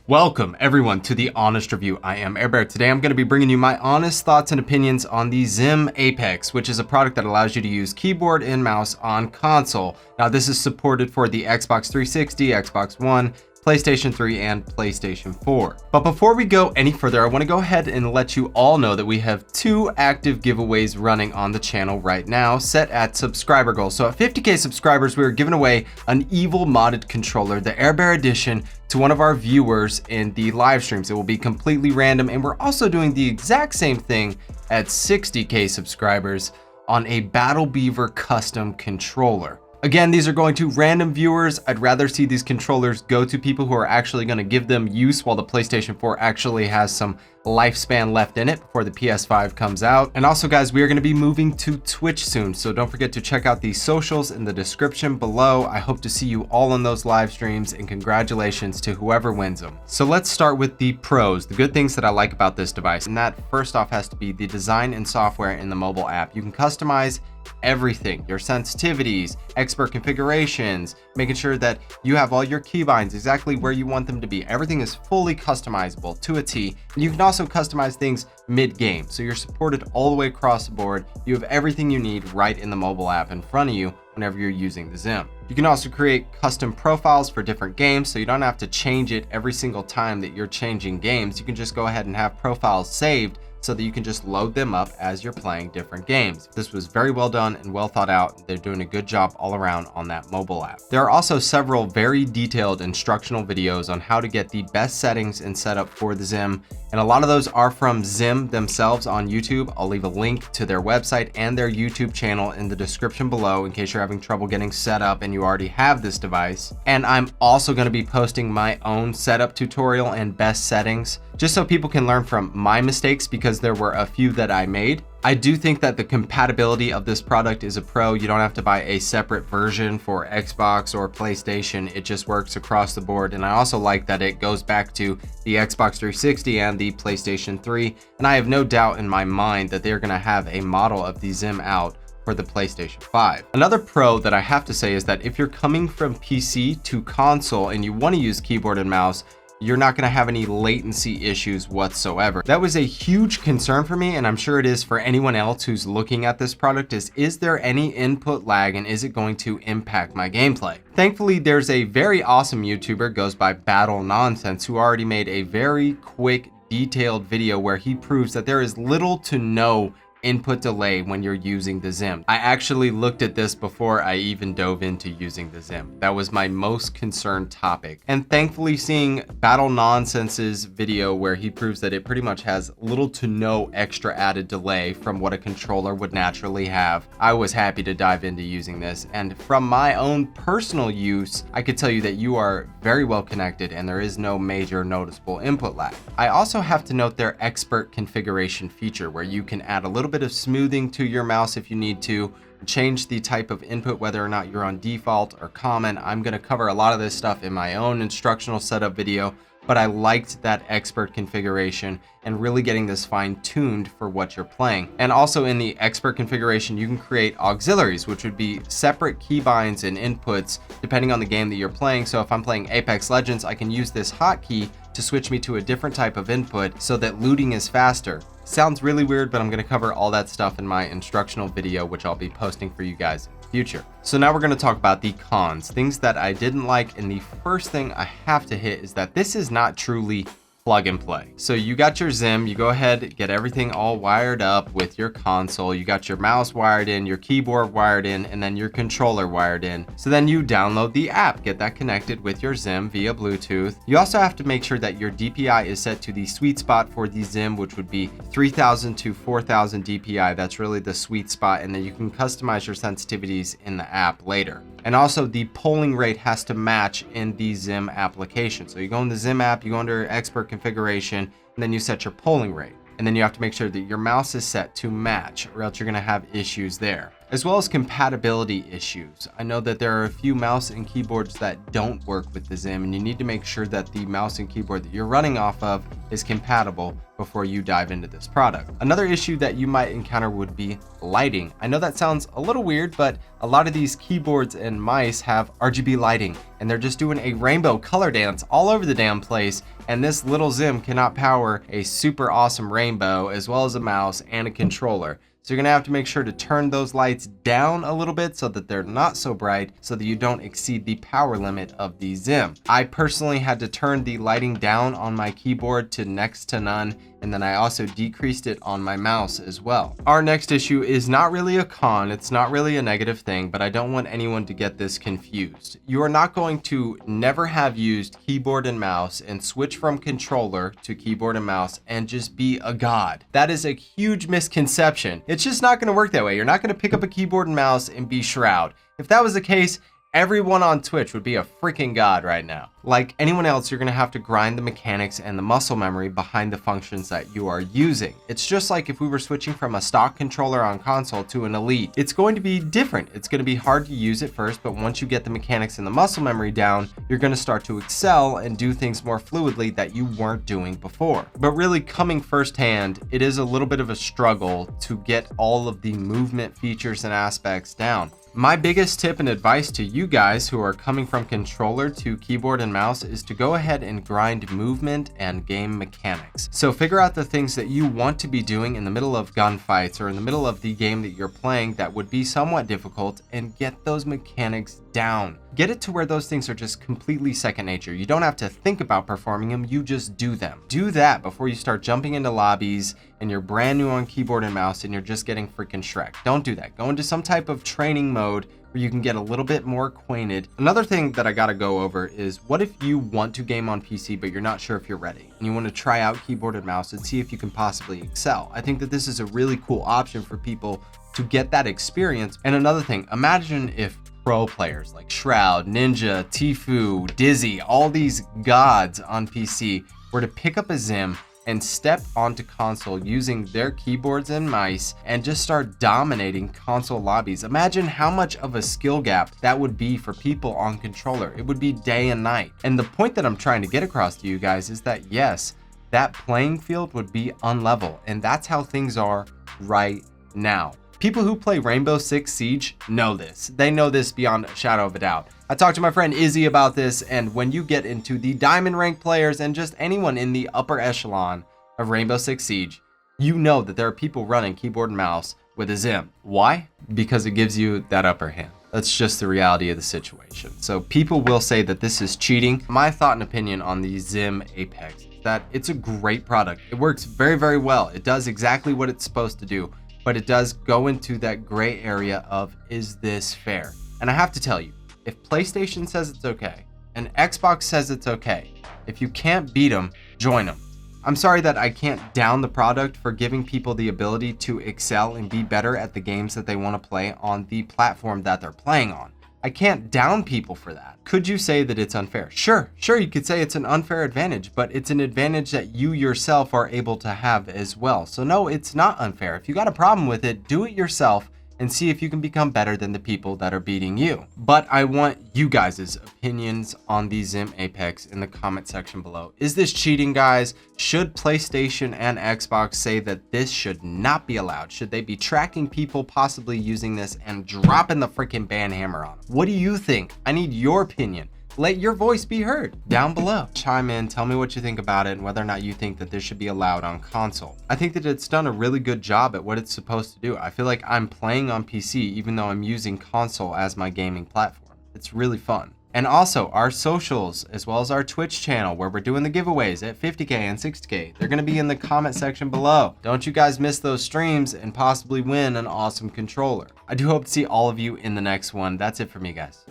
Welcome everyone to the Honest Review. I am Airbear. Today I'm going to be bringing you my honest thoughts and opinions on the XIM Apex, which is a product that allows you to use keyboard and mouse on console. Now this is supported for the Xbox 360, Xbox One, PlayStation 3, and PlayStation 4. But before we go any further, I want to go ahead and let you all know that we have two active giveaways running on the channel right now, set at subscriber goals. So at 50k subscribers, we are giving away an evil modded controller, the Airbear Edition, to one of our viewers in the live streams. It will be completely random, and we're also doing the exact same thing at 60k subscribers on a BattleBeaver custom controller. Again, these are going to random viewers. I'd rather see these controllers go to people who are actually going to give them use while the PlayStation 4 actually has some lifespan left in it before the PS5 comes out. And also guys, we are going to be moving to Twitch soon, so don't forget to check out the socials in the description below. I hope to see you all on those live streams, and congratulations to whoever wins them. So let's start with the pros, the good things that I like about this device. And that first off has to be the design and software in the mobile app. You can customize everything, your sensitivities, expert configurations, making sure that you have all your keybinds exactly where you want them to be. Everything is fully customizable to a T. And you can also customize things mid-game, so you're supported all the way across the board. You have everything you need right in the mobile app in front of you whenever you're using the XIM. You can also create custom profiles for different games, so you don't have to change it every single time that you're changing games. You can just go ahead and have profiles saved so that you can just load them up as you're playing different games. This was very well done and well thought out. They're doing a good job all around on that mobile app. There are also several very detailed instructional videos on how to get the best settings and setup for the XIM, and a lot of those are from XIM themselves on YouTube. I'll leave a link to their website and their YouTube channel in the description below in case you're having trouble getting set up and you already have this device. And I'm also going to be posting my own setup tutorial and best settings, just so people can learn from my mistakes, because there were a few that I made. I do think that the compatibility of this product is a pro. You don't have to buy a separate version for Xbox or PlayStation. It just works across the board. And I also like that it goes back to the Xbox 360 and the PlayStation 3. And I have no doubt in my mind that they're going to have a model of the XIM out for the PlayStation 5. Another pro that I have to say is that if you're coming from PC to console and you want to use keyboard and mouse, you're not going to have any latency issues whatsoever. That was a huge concern for me, and I'm sure it is for anyone else who's looking at this product, is there any input lag and is it going to impact my gameplay? Thankfully, there's a very awesome YouTuber, goes by Battle Nonsense, who already made a very quick, detailed video where he proves that there is little to no input delay when you're using the XIM. I actually looked at this before I even dove into using the XIM. That was my most concerned topic. And thankfully, seeing Battle Nonsense's video where he proves that it pretty much has little to no extra added delay from what a controller would naturally have, I was happy to dive into using this. And from my own personal use, I could tell you that you are very well connected and there is no major noticeable input lag. I also have to note their expert configuration feature, where you can add a little bit of smoothing to your mouse if you need to, change the type of input, whether or not you're on default or common. I'm going to cover a lot of this stuff in my own instructional setup video, but I liked that expert configuration and really getting this fine-tuned for what you're playing. And also in the expert configuration, you can create auxiliaries, which would be separate keybinds and inputs depending on the game that you're playing. So if I'm playing Apex Legends, I can use this hotkey to switch me to a different type of input so that looting is faster. Sounds really weird, but I'm going to cover all that stuff in my instructional video, which I'll be posting for you guys in the future. So now we're going to talk about the cons, things that I didn't like. And the first thing I have to hit is that this is not truly plug and play. So you got your XIM, you go ahead, get everything all wired up with your console, you got your mouse wired in, your keyboard wired in, and then your controller wired in. So then you download the app, get that connected with your XIM via Bluetooth. You also have to make sure that your DPI is set to the sweet spot for the XIM, which would be 3000 to 4000 DPI. That's really the sweet spot, and then you can customize your sensitivities in the app later. And also the polling rate has to match in the XIM application. So you go in the XIM app, you go under expert configuration, and then you set your polling rate. And then you have to make sure that your mouse is set to match, or else you're going to have issues there. As well as compatibility issues. I know that there are a few mouse and keyboards that don't work with the XIM, and you need to make sure that the mouse and keyboard that you're running off of is compatible before you dive into this product. Another issue that you might encounter would be lighting. I know that sounds a little weird, but a lot of these keyboards and mice have RGB lighting, and they're just doing a rainbow color dance all over the damn place, and this little XIM cannot power a super awesome rainbow as well as a mouse and a controller. So you're gonna have to make sure to turn those lights down a little bit so that they're not so bright, so that you don't exceed the power limit of the XIM. I personally had to turn the lighting down on my keyboard to next to none, and then I also decreased it on my mouse as well. Our next issue is not really a con, it's not really a negative thing, but I don't want anyone to get this confused. You are not going to never have used keyboard and mouse and switch from controller to keyboard and mouse and just be a god. That is a huge misconception. It's just not gonna work that way. You're not gonna pick up a keyboard and mouse and be Shroud. If that was the case, everyone on Twitch would be a freaking god right now. Like anyone else, you're gonna have to grind the mechanics and the muscle memory behind the functions that you are using. It's just like if we were switching from a stock controller on console to an Elite. It's going to be different. It's gonna be hard to use at first, but once you get the mechanics and the muscle memory down, you're gonna start to excel and do things more fluidly that you weren't doing before. But really, coming firsthand, it is a little bit of a struggle to get all of the movement features and aspects down. My biggest tip and advice to you guys who are coming from controller to keyboard and mouse is to go ahead and grind movement and game mechanics. So figure out the things that you want to be doing in the middle of gunfights or in the middle of the game that you're playing that would be somewhat difficult, and get those mechanics down. Get it to where those things are just completely second nature. You don't have to think about performing them, you just do them. Do that before you start jumping into lobbies and you're brand new on keyboard and mouse and you're just getting freaking Shrek. Don't do that. Go into some type of training mode where you can get a little bit more acquainted. Another thing that I gotta go over is, what if you want to game on PC but you're not sure if you're ready and you want to try out keyboard and mouse and see if you can possibly excel? I think that this is a really cool option for people to get that experience. And another thing, imagine if pro players like Shroud, Ninja, Tfue, Dizzy, all these gods on PC were to pick up a XIM and step onto console using their keyboards and mice and just start dominating console lobbies. Imagine how much of a skill gap that would be for people on controller. It would be day and night. And the point that I'm trying to get across to you guys is that yes, that playing field would be unlevel, and that's how things are right now. People who play Rainbow Six Siege know this. They know this beyond a shadow of a doubt. I talked to my friend Izzy about this, and when you get into the diamond rank players and just anyone in the upper echelon of Rainbow Six Siege, you know that there are people running keyboard and mouse with a XIM. Why? Because it gives you that upper hand. That's just the reality of the situation. So people will say that this is cheating. My thought and opinion on the XIM Apex is that it's a great product. It works very, very well. It does exactly what it's supposed to do. But it does go into that gray area of, is this fair? And I have to tell you, if PlayStation says it's okay, and Xbox says it's okay, if you can't beat them, join them. I'm sorry that I can't down the product for giving people the ability to excel and be better at the games that they want to play on the platform that they're playing on. I can't down people for that. Could you say that it's unfair? Sure, you could say it's an unfair advantage, but it's an advantage that you yourself are able to have as well. So no, it's not unfair. If you got a problem with it, do it yourself and see if you can become better than the people that are beating you. But I want you guys' opinions on the XIM Apex in the comment section below. Is this cheating, guys? Should PlayStation and Xbox say that this should not be allowed? Should they be tracking people possibly using this and dropping the freaking ban hammer on them? What do you think? I need your opinion. Let your voice be heard down below. Chime in, tell me what you think about it and whether or not you think that this should be allowed on console. I think that it's done a really good job at what it's supposed to do. I feel like I'm playing on PC even though I'm using console as my gaming platform. It's really fun. And also our socials, as well as our Twitch channel where we're doing the giveaways at 50K and 60K. They're gonna be in the comment section below. Don't you guys miss those streams and possibly win an awesome controller. I do hope to see all of you in the next one. That's it for me, guys.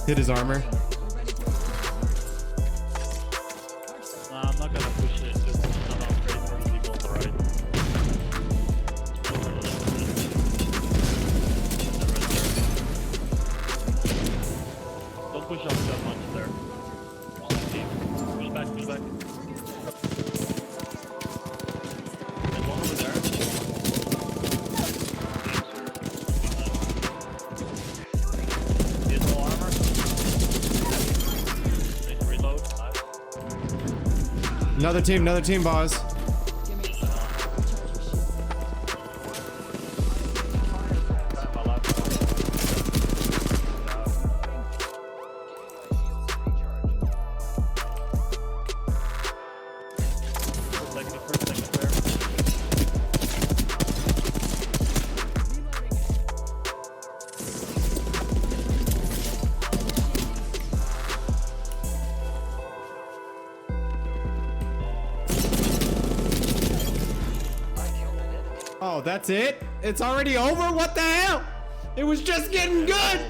Hit his armor. Nah, I'm not gonna push it. Just I'm not afraid for people on the right. Don't push up that much there. Another team, boss. Oh, that's it? It's already over? What the hell? It was just getting good!